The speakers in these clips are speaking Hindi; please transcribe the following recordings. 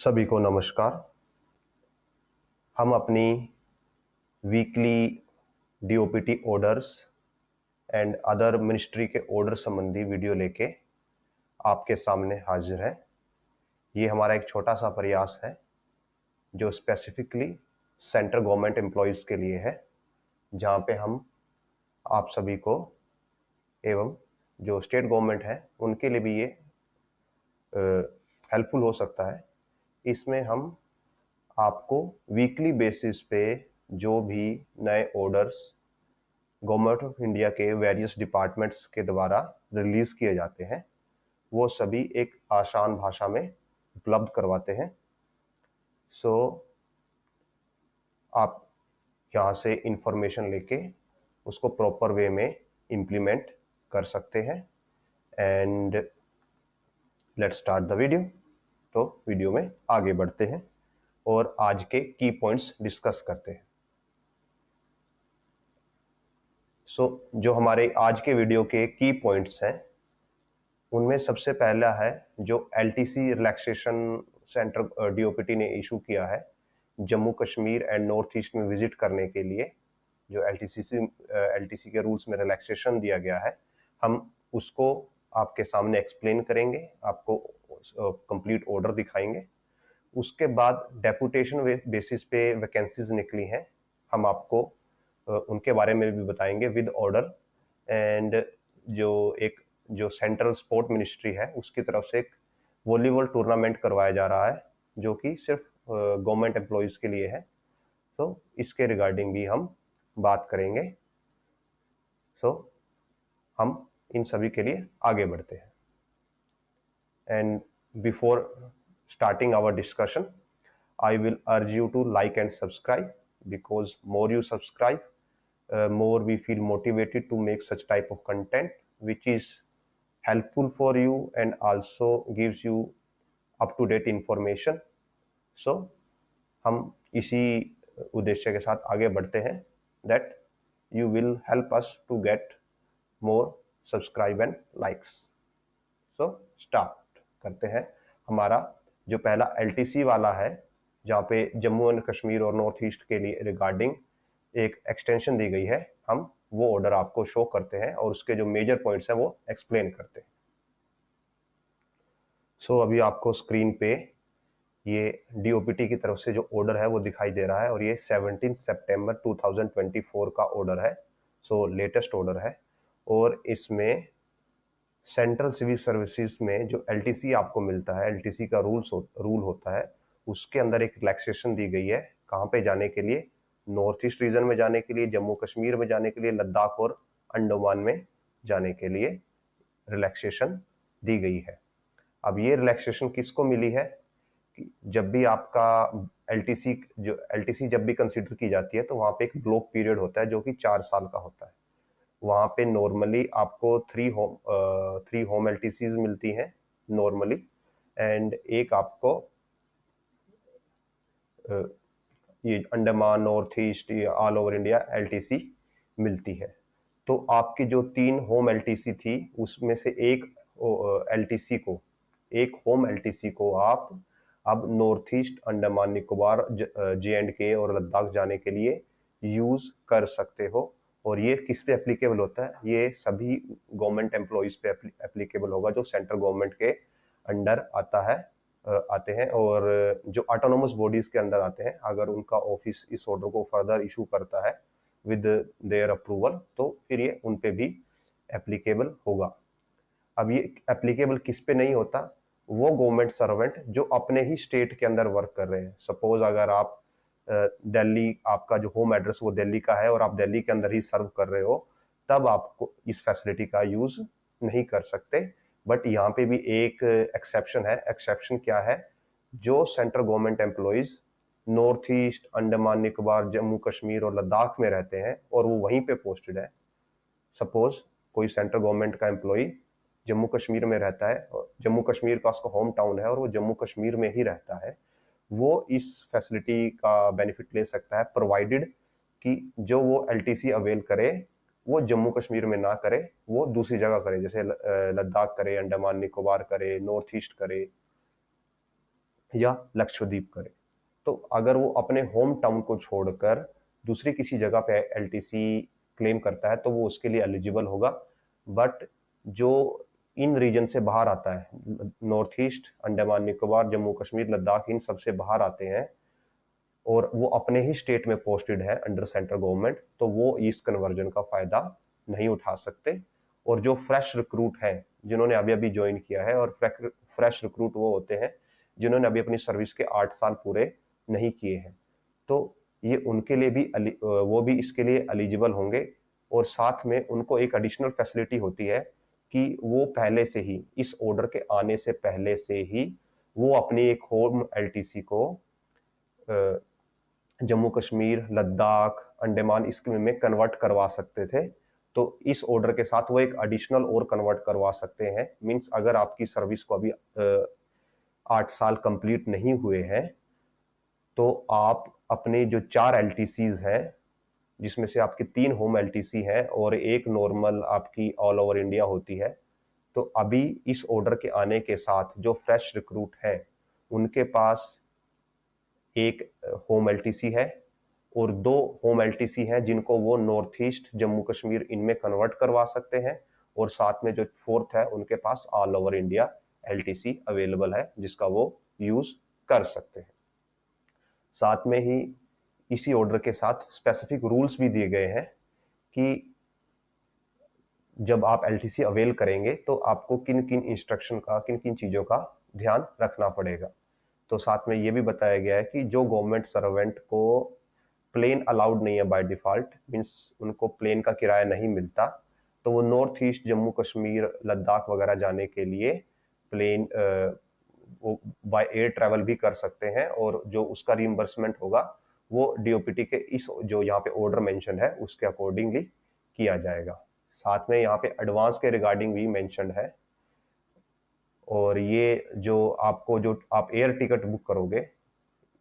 सभी को नमस्कार। हम अपनी weekly DOPT orders and other ministry के ऑर्डर संबंधी वीडियो लेके आपके सामने हाजिर है। ये हमारा एक छोटा सा प्रयास है जो स्पेसिफिकली सेंट्रल गवर्नमेंट एम्प्लॉयज़ के लिए है, जहाँ पे हम आप सभी को एवं जो स्टेट गवर्नमेंट है उनके लिए भी ये हेल्पफुल हो सकता है। इसमें हम आपको वीकली बेसिस पे जो भी नए ऑर्डर्स गवर्नमेंट ऑफ इंडिया के वेरियस डिपार्टमेंट्स के द्वारा रिलीज किए जाते हैं वो सभी एक आसान भाषा में उपलब्ध करवाते हैं। सो आप यहाँ से इंफॉर्मेशन लेके उसको प्रॉपर वे में इम्प्लीमेंट कर सकते हैं। And let's start the video. तो वीडियो में आगे बढ़ते हैं और आज के की पॉइंट्स डिस्कस करते हैं। जो हमारे आज के वीडियो के की पॉइंट्स हैं उनमें सबसे पहला है जो एलटीसी रिलैक्सेशन सेंटर डीओपीटी ने इशू किया है Jammu Kashmir and north east में विजिट करने के लिए। जो एलटीसी के रूल्स में रिलैक्सेशन दिया गया है, हम उसको आपके सामने एक्सप्लेन करेंगे, आपको कंप्लीट ऑर्डर दिखाएंगे। उसके बाद डेपुटेशन बेसिस पे वैकेंसीज निकली हैं, हम आपको उनके बारे में भी बताएंगे विद ऑर्डर। एंड जो सेंट्रल स्पोर्ट मिनिस्ट्री है उसकी तरफ से एक वॉलीबॉल टूर्नामेंट करवाया जा रहा है जो कि सिर्फ गवर्नमेंट एम्प्लॉयज़ के लिए है, तो इसके रिगार्डिंग भी हम बात करेंगे। हम इन सभी के लिए आगे बढ़ते हैं। And before starting our discussion, I will urge you to like and subscribe because more you subscribe, more we feel motivated to make such type of content which is helpful for you and also gives you up to date information. So हम इसी उद्देश्य के साथ आगे बढ़ते हैं that you will help us to get more subscribe and likes. So start करते हैं। हमारा जो पहला एलटीसी वाला है जहाँ पे जम्मू एंड कश्मीर और नॉर्थ ईस्ट के लिए रिगार्डिंग एक एक्सटेंशन दी गई है, हम वो ऑर्डर आपको शो करते हैं और उसके जो मेजर पॉइंट्स हैं वो एक्सप्लेन करते हैं। अभी आपको स्क्रीन पे ये डीओपीटी की तरफ से जो ऑर्डर है वो दिखाई दे रहा है और ये 17 सितंबर 2024 का ऑर्डर है। लेटेस्ट ऑर्डर है और इसमें सेंट्रल सिविल सर्विसेज में जो एलटीसी आपको मिलता है, एलटीसी का रूल होता है, उसके अंदर एक रिलैक्सेशन दी गई है। कहाँ पे जाने के लिए? नॉर्थ ईस्ट रीजन में जाने के लिए, जम्मू कश्मीर में जाने के लिए, लद्दाख और अंडमान में जाने के लिए रिलैक्सेशन दी गई है। अब ये रिलैक्सेशन किसको मिली है कि जब भी आपका एलटीसी जब भी कंसिडर की जाती है तो वहाँ पे एक ब्लॉक पीरियड होता है जो कि 4 साल का होता है। वहाँ पे नॉर्मली आपको थ्री होम एलटीसीज मिलती हैं नॉर्मली, एंड एक आपको ये Andaman, north east, all over India LTC मिलती है। तो आपकी जो 3 होम एलटीसी थी उसमें से एक होम एलटीसी को आप अब नॉर्थ ईस्ट, अंडमान निकोबार, जे&के और लद्दाख जाने के लिए यूज कर सकते हो। और ये किस पे एप्लीकेबल होता है? ये सभी गवर्नमेंट एम्प्लॉयज पे एप्लीकेबल होगा जो सेंट्रल गवर्नमेंट के अंडर आते हैं और जो ऑटोनोमस बॉडीज के अंदर आते हैं। अगर उनका ऑफिस इस ऑर्डर को फर्दर इशू करता है विद देयर अप्रूवल तो फिर ये उन पे भी एप्लीकेबल होगा। अब ये एप्लीकेबल किस पे नहीं होता? वो गवर्नमेंट सर्वेंट जो अपने ही स्टेट के अंदर वर्क कर रहे हैं। सपोज अगर आप दिल्ली, आपका जो होम एड्रेस वो दिल्ली का है और आप दिल्ली के अंदर ही सर्व कर रहे हो, तब आपको इस फैसिलिटी का यूज नहीं कर सकते। बट यहाँ पे भी एक एक्सेप्शन है। एक्सेप्शन क्या है? जो central government employees north east, Andaman Nicobar, Jammu Kashmir और लद्दाख में रहते हैं और वो वहीं पे पोस्टेड है। सपोज कोई सेंट्रल गवर्नमेंट का एम्प्लॉय जम्मू कश्मीर में रहता है और जम्मू कश्मीर का उसका होम टाउन है और वो जम्मू कश्मीर में ही रहता है, वो इस फैसिलिटी का बेनिफिट ले सकता है प्रोवाइडेड कि जो वो एलटीसी अवेल करे वो जम्मू कश्मीर में ना करे, वो दूसरी जगह करे, जैसे लद्दाख करे, अंडमान निकोबार करे, नॉर्थ ईस्ट करे, या लक्षद्वीप करे। तो अगर वो अपने होम टाउन को छोड़कर दूसरी किसी जगह पे एलटीसी क्लेम करता है तो वो उसके लिए एलिजिबल होगा। बट जो इन रीजन से बाहर आता है, नॉर्थ ईस्ट, अंडमान निकोबार, जम्मू कश्मीर, लद्दाख, इन सब से बाहर आते हैं और वो अपने ही स्टेट में पोस्टेड है अंडर सेंट्रल गवर्नमेंट, तो वो इस कन्वर्जन का फायदा नहीं उठा सकते। और जो फ्रेश रिक्रूट हैं जिन्होंने अभी अभी ज्वाइन किया है, और फ्रेश रिक्रूट वो होते हैं जिन्होंने अभी अपनी सर्विस के 8 साल पूरे नहीं किए हैं, तो ये उनके लिए भी वो भी इसके लिए एलिजिबल होंगे। और साथ में उनको एक एडिशनल फैसिलिटी होती है कि वो पहले से ही, इस ऑर्डर के आने से पहले से ही, वो अपनी एक होम एलटीसी को जम्मू कश्मीर, लद्दाख, अंडमान इसके में कन्वर्ट करवा सकते थे। तो इस ऑर्डर के साथ वो एक एडिशनल और कन्वर्ट करवा सकते हैं। मींस अगर आपकी सर्विस को अभी 8 साल कंप्लीट नहीं हुए हैं तो आप अपने जो 4 एलटीसीज हैं, जिसमें से आपकी 3 होम एलटीसी है और एक नॉर्मल आपकी ऑल ओवर इंडिया होती है, तो अभी इस ऑर्डर के आने के साथ जो फ्रेश रिक्रूट है उनके पास एक होम एलटीसी है और 2 होम एलटीसी हैं जिनको वो नॉर्थ ईस्ट, जम्मू कश्मीर इनमें कन्वर्ट करवा सकते हैं। और साथ में जो 4th है उनके पास all over India LTC available है जिसका वो यूज कर सकते हैं। साथ में ही इसी ऑर्डर के साथ स्पेसिफिक रूल्स भी दिए गए हैं कि जब आप एलटीसी अवेल करेंगे तो आपको किन किन इंस्ट्रक्शन का, किन किन चीज़ों का ध्यान रखना पड़ेगा। तो साथ में ये भी बताया गया है कि जो गवर्नमेंट सर्वेंट को प्लेन अलाउड नहीं है बाय डिफॉल्ट, मीन्स उनको प्लेन का किराया नहीं मिलता, तो वो नॉर्थ ईस्ट, जम्मू कश्मीर, लद्दाख वगैरह जाने के लिए प्लेन वो बाय एयर ट्रैवल भी कर सकते हैं। और जो उसका रिइंबर्समेंट होगा वो डीओपीटी के इस जो यहाँ पे ऑर्डर मेंशन है उसके अकॉर्डिंगली किया जाएगा। साथ में यहाँ पे एडवांस के रिगार्डिंग भी मेंशन है। और ये जो आपको, जो आप एयर टिकट बुक करोगे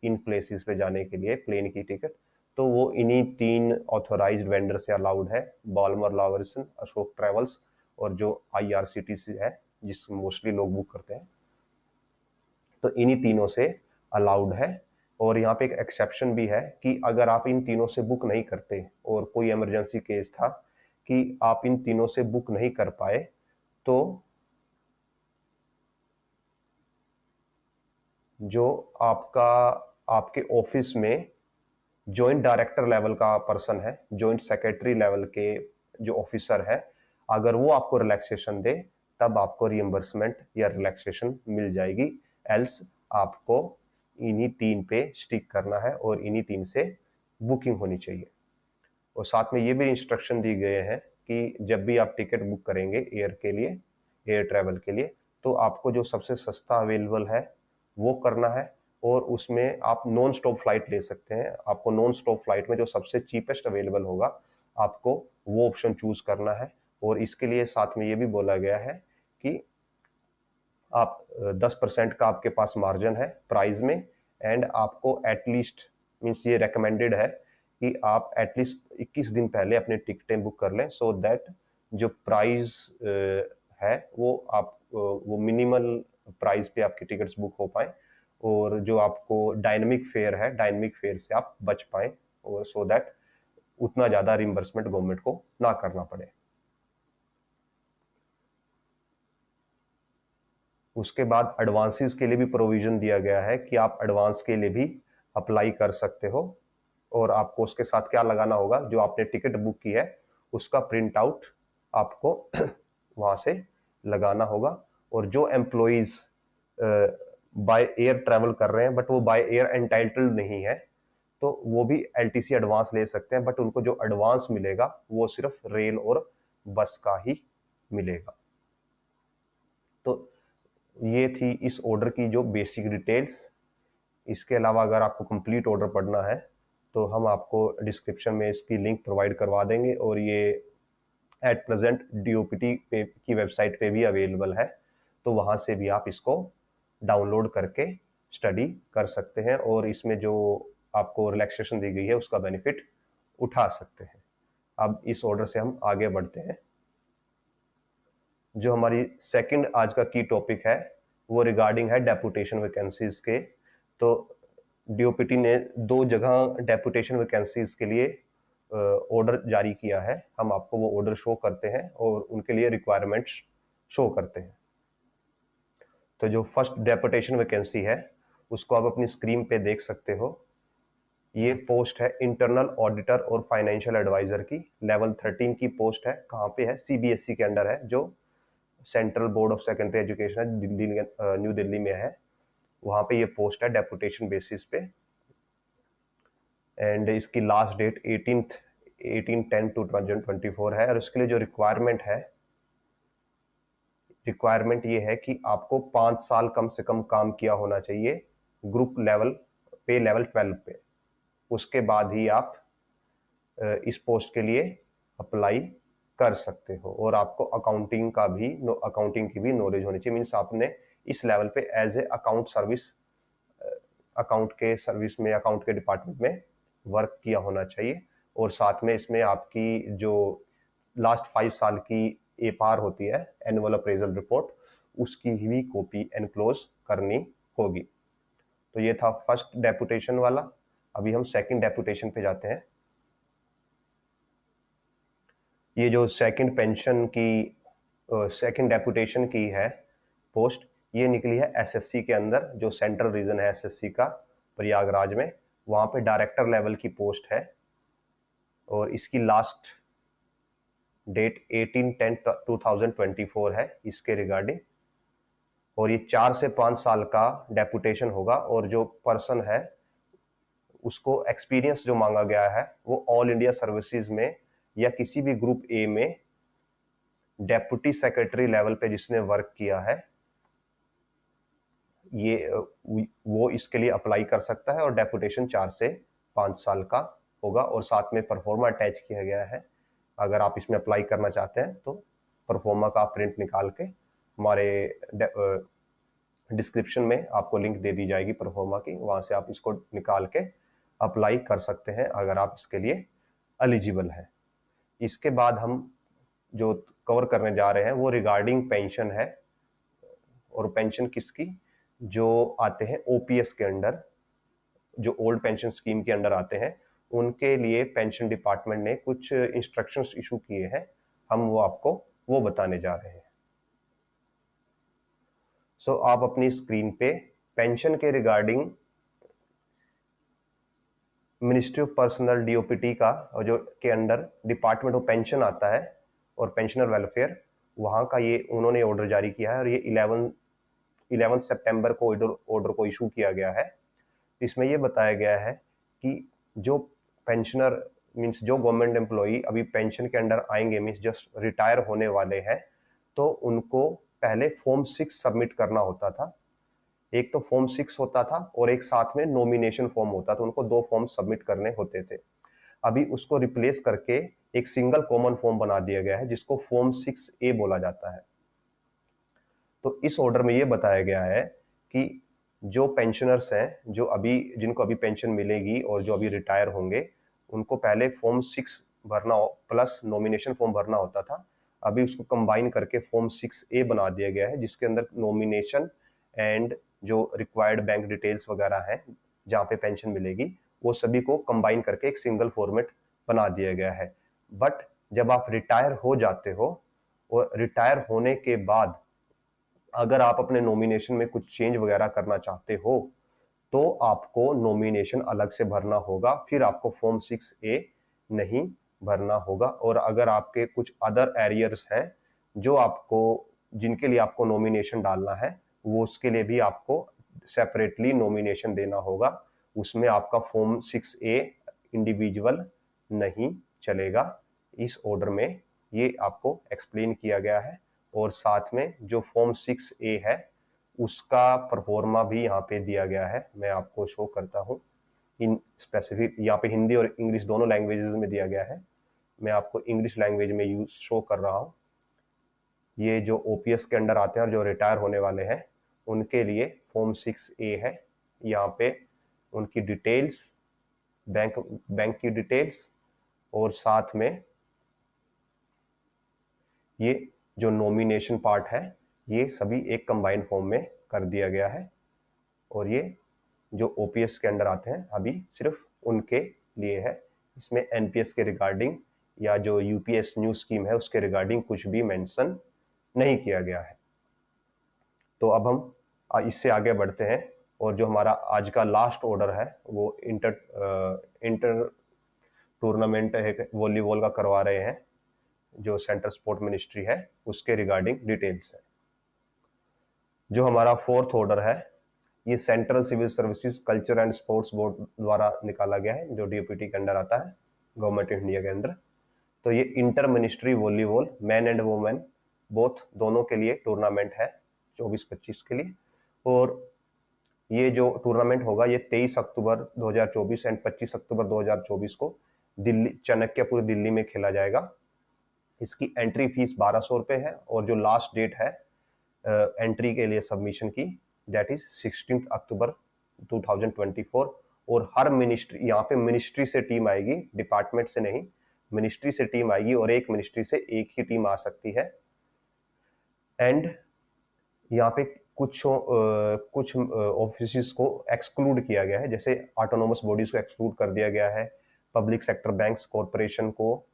इन प्लेसेस पे जाने के लिए, प्लेन की टिकट, तो वो इन्हीं 3 ऑथोराइज्ड वेंडर से अलाउड है, बाल्मर लॉवरसन, अशोक ट्रेवल्स और जो आईआरसीटीसी है जिस मोस्टली लोग बुक करते हैं, तो इन्हीं तीनों से अलाउड है। और यहाँ पे एक एक्सेप्शन भी है कि अगर आप इन तीनों से बुक नहीं करते और कोई इमरजेंसी केस था कि आप इन तीनों से बुक नहीं कर पाए, तो जो आपके ऑफिस में जॉइंट डायरेक्टर लेवल का पर्सन है, जॉइंट सेक्रेटरी लेवल के जो ऑफिसर है, अगर वो आपको रिलैक्सेशन दे तब आपको रिइंबर्समेंट या रिलैक्सेशन मिल जाएगी। एल्स आपको इन्हीं 3 पे स्टिक करना है और इन्हीं 3 से बुकिंग होनी चाहिए। और साथ में ये भी इंस्ट्रक्शन दी गए हैं कि जब भी आप टिकट बुक करेंगे एयर के लिए, एयर ट्रैवल के लिए, तो आपको जो सबसे सस्ता अवेलेबल है वो करना है। और उसमें आप नॉन स्टॉप फ्लाइट ले सकते हैं। आपको नॉन स्टॉप फ्लाइट में जो सबसे चीपेस्ट अवेलेबल होगा आपको वो ऑप्शन चूज करना है। और इसके लिए साथ में ये भी बोला गया है कि आप 10% का आपके पास मार्जिन है प्राइस में, एंड आपको एटलीस्ट, मीन्स ये रेकमेंडेड है कि आप एटलीस्ट 21 दिन पहले अपने टिकटें बुक कर लें, सो दैट जो प्राइस है वो मिनिमल प्राइस पे आपकी टिकट्स बुक हो पाए और जो आपको डायनेमिक फेयर है, डायनेमिक फेयर से आप बच पाए, और सो दैट उतना ज्यादा रिइंबर्समेंट गवर्नमेंट को ना करना पड़े। उसके बाद एडवांसेस के लिए भी प्रोविजन दिया गया है कि आप एडवांस के लिए भी अप्लाई कर सकते हो। और आपको उसके साथ क्या लगाना होगा, जो आपने टिकट बुक की है उसका प्रिंट आउट आपको वहां से लगाना होगा। और जो एम्प्लॉइज बाय एयर ट्रैवल कर रहे हैं बट वो बाय एयर एंटाइटल्ड नहीं है, तो वो भी एलटीसी एडवांस ले सकते हैं, बट उनको जो एडवांस मिलेगा वो सिर्फ रेल और बस का ही मिलेगा। तो ये थी इस ऑर्डर की जो बेसिक डिटेल्स। इसके अलावा अगर आपको कंप्लीट ऑर्डर पढ़ना है तो हम आपको डिस्क्रिप्शन में इसकी लिंक प्रोवाइड करवा देंगे, और ये एट प्रेजेंट डीओपीटी की वेबसाइट पे भी अवेलेबल है, तो वहां से भी आप इसको डाउनलोड करके स्टडी कर सकते हैं और इसमें जो आपको रिलैक्सेशन दी गई है उसका बेनिफिट उठा सकते हैं। अब इस ऑर्डर से हम आगे बढ़ते हैं। जो हमारी सेकंड आज का की टॉपिक है वो रिगार्डिंग है डेपुटेशन वैकेंसीज के। तो डीओपीटी ने 2 जगह डेपुटेशन वैकेंसीज के लिए ऑर्डर जारी किया है। हम आपको वो ऑर्डर शो करते हैं और उनके लिए रिक्वायरमेंट्स शो करते हैं। तो जो फर्स्ट डेपुटेशन वैकेंसी है उसको आप अपनी स्क्रीन पे देख सकते हो। ये पोस्ट है इंटरनल ऑडिटर और फाइनेंशियल एडवाइजर की, लेवल 13 की पोस्ट है। कहाँ पे है? सीबीएसई के अंडर है, जो central board of secondary education है, दिल्ली, न्यू दिल्ली में है। वहां पे ये पोस्ट है डेपुटेशन बेसिस पे। एंड इसकी लास्ट डेट 18/10/2024 है। और उसके लिए जो रिक्वायरमेंट ये है कि आपको 5 साल कम से कम काम किया होना चाहिए ग्रुप लेवल पे, लेवल 12 पे। उसके बाद ही आप इस पोस्ट के लिए अप्लाई कर सकते हो। और आपको अकाउंटिंग की भी नॉलेज होनी चाहिए। मीन्स आपने इस लेवल पे एज ए अकाउंट के डिपार्टमेंट में वर्क किया होना चाहिए। और साथ में इसमें आपकी जो लास्ट 5 साल की एपार होती है, एनुअल अप्रेजल रिपोर्ट, उसकी भी कॉपी एनक्लोज करनी होगी। तो ये था फर्स्ट डेपुटेशन वाला। अभी हम सेकंड डेपुटेशन पे जाते हैं। ये जो सेकंड डेपुटेशन की है पोस्ट, ये निकली है एसएससी के अंदर, जो सेंट्रल रीजन है एसएससी का, प्रयागराज में। वहां पे डायरेक्टर लेवल की पोस्ट है और इसकी लास्ट डेट 18/10/2024 है इसके रिगार्डिंग। और ये 4 से 5 साल का डेपुटेशन होगा। और जो पर्सन है उसको एक्सपीरियंस जो मांगा गया है वो ऑल इंडिया सर्विसेज में या किसी भी ग्रुप ए में डेप्यूटी सेक्रेटरी लेवल पे जिसने वर्क किया है, ये वो इसके लिए अप्लाई कर सकता है। और डेपुटेशन 4 से 5 साल का होगा। और साथ में परफॉर्मा अटैच किया गया है। अगर आप इसमें अप्लाई करना चाहते हैं तो परफॉर्मा का प्रिंट निकाल के हमारे डिस्क्रिप्शन में आपको लिंक दे दी जाएगी परफॉर्मा की, वहां से आप इसको निकाल के अप्लाई कर सकते हैं अगर आप इसके लिए एलिजिबल है। इसके बाद हम जो कवर करने जा रहे हैं वो रिगार्डिंग पेंशन है। और पेंशन किसकी? जो आते हैं ओपीएस के अंडर, जो ओल्ड पेंशन स्कीम के अंडर आते हैं, उनके लिए पेंशन डिपार्टमेंट ने कुछ इंस्ट्रक्शंस इशू किए हैं। हम वो आपको वो बताने जा रहे हैं। सो आप अपनी स्क्रीन पे पेंशन के regarding ministry of personal DOPT का, और जो के अंडर डिपार्टमेंट ऑफ पेंशन आता है और पेंशनर वेलफेयर, वहां का ये उन्होंने ऑर्डर जारी किया है। और ये 11 सितंबर को ऑर्डर को इशू किया गया है। इसमें ये बताया गया है कि जो पेंशनर मीन्स जो गवर्नमेंट एम्प्लॉई अभी पेंशन के अंडर आएंगे, मीन्स जस्ट रिटायर होने वाले हैं, तो उनको पहले फॉर्म 6 सबमिट करना होता था। एक तो फॉर्म 6 होता था और एक साथ में नॉमिनेशन फॉर्म होता था। उनको 2 फॉर्म सबमिट करने होते थे। अभी उसको रिप्लेस करके एक सिंगल कॉमन फॉर्म बना दिया गया है जिसको फॉर्म 6A बोला जाता है। तो इस ऑर्डर में ये बताया गया है कि जो पेंशनर्स हैं, जो अभी जिनको अभी पेंशन मिलेगी और जो अभी रिटायर होंगे, उनको पहले फॉर्म 6 भरना प्लस नॉमिनेशन फॉर्म भरना होता था। अभी उसको कंबाइन करके फॉर्म 6A बना दिया गया है, जिसके अंदर नॉमिनेशन एंड जो रिक्वायर्ड बैंक डिटेल्स वगैरह हैं जहाँ पे पेंशन मिलेगी, वो सभी को कंबाइन करके एक सिंगल फॉर्मेट बना दिया गया है। बट जब आप रिटायर हो जाते हो और रिटायर होने के बाद अगर आप अपने नॉमिनेशन में कुछ चेंज वगैरह करना चाहते हो तो आपको नॉमिनेशन अलग से भरना होगा, फिर आपको फॉर्म 6A नहीं भरना होगा। और अगर आपके कुछ अदर एरियर्स हैं जो आपको जिनके लिए आपको नॉमिनेशन डालना है, वो उसके लिए भी आपको सेपरेटली नॉमिनेशन देना होगा। उसमें आपका फॉर्म 6A इंडिविजुअल नहीं चलेगा। इस ऑर्डर में ये आपको एक्सप्लेन किया गया है। और साथ में जो फॉर्म 6A है उसका परफॉर्मा भी यहाँ पे दिया गया है। मैं आपको शो करता हूँ। इन स्पेसिफिक यहाँ पे हिंदी और इंग्लिश दोनों लैंग्वेजेस में दिया गया है। मैं आपको इंग्लिश लैंग्वेज में यूज शो कर रहा हूँ। ये जो ओपीएस के अंडर आते हैं और जो रिटायर होने वाले हैं उनके लिए फॉर्म 6A है। यहाँ पे उनकी डिटेल्स, बैंक की डिटेल्स, और साथ में ये जो नॉमिनेशन पार्ट है ये सभी एक कंबाइंड फॉर्म में कर दिया गया है। और ये जो ओपीएस के अंडर आते हैं अभी सिर्फ उनके लिए है। इसमें एनपीएस के रिगार्डिंग या जो यूपीएस न्यू स्कीम है उसके रिगार्डिंग कुछ भी मेंशन नहीं किया गया है। तो अब हम इससे आगे बढ़ते हैं और जो हमारा आज का लास्ट ऑर्डर है वो इंटर टूर्नामेंट है वॉलीबॉल का करवा रहे हैं जो सेंट्रल स्पोर्ट मिनिस्ट्री है उसके रिगार्डिंग डिटेल्स है। जो हमारा फोर्थ ऑर्डर है ये central civil services culture and sports board द्वारा निकाला गया है जो डीओपीटी के अंडर आता है, गवर्नमेंट ऑफ इंडिया के अंदर। तो ये inter ministry volleyball man and women both दोनों के लिए टूर्नामेंट है 24-25 के लिए। और ये जो टूर्नामेंट होगा ये 23 अक्टूबर 2024 एंड 25 अक्टूबर 2024 को दिल्ली चाणक्यपुर दिल्ली में खेला जाएगा। इसकी एंट्री फीस 1200 रुपये है और जो लास्ट डेट है एंट्री के लिए सबमिशन की दैट इज 16 अक्टूबर 2024। और हर मिनिस्ट्री, यहाँ पे मिनिस्ट्री से टीम आएगी, डिपार्टमेंट से नहीं, मिनिस्ट्री से टीम आएगी और एक मिनिस्ट्री से एक ही टीम आ सकती है। एंड यहाँ पे कुछ ऑफिस को एक्सक्लूड किया गया है, जैसे ऑटोनोमस बॉडीज को एक्सक्लूड कर दिया गया है, पब्लिक सेक्टर बैंक्स कॉरपोरेशन को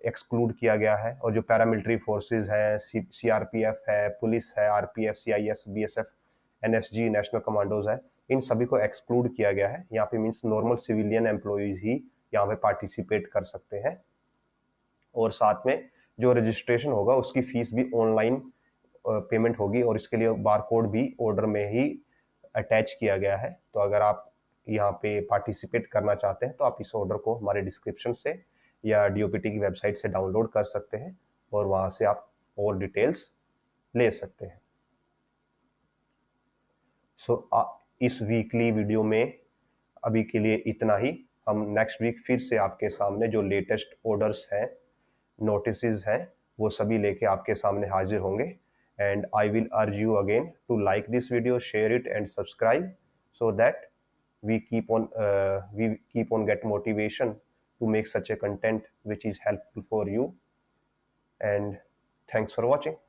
एक्सक्लूड किया गया है, और जो पैरामिलिट्री फोर्सेस हैं, सीआरपीएफ है, पुलिस है, RPF, CIS, BSF, NSG, national commandos है, इन सभी को एक्सक्लूड किया गया है। यहाँ पे मीन्स नॉर्मल सिविलियन एम्प्लॉयज ही यहाँ पे पार्टिसिपेट कर सकते हैं। और साथ में जो रजिस्ट्रेशन होगा उसकी फीस भी ऑनलाइन पेमेंट होगी और इसके लिए बारकोड भी ऑर्डर में ही अटैच किया गया है। तो अगर आप यहाँ पे पार्टिसिपेट करना चाहते हैं तो आप इस ऑर्डर को हमारे डिस्क्रिप्शन से या डीओपीटी की वेबसाइट से डाउनलोड कर सकते हैं और वहां से आप और डिटेल्स ले सकते हैं। इस वीकली वीडियो में अभी के लिए इतना ही। हम नेक्स्ट वीक फिर से आपके सामने जो लेटेस्ट ऑर्डर्स हैं, नोटिसेस हैं, वो सभी लेके आपके सामने हाजिर होंगे। And I will urge you again to like this video, share it and subscribe so that we keep on get motivation to make such a content which is helpful for you. And thanks for watching.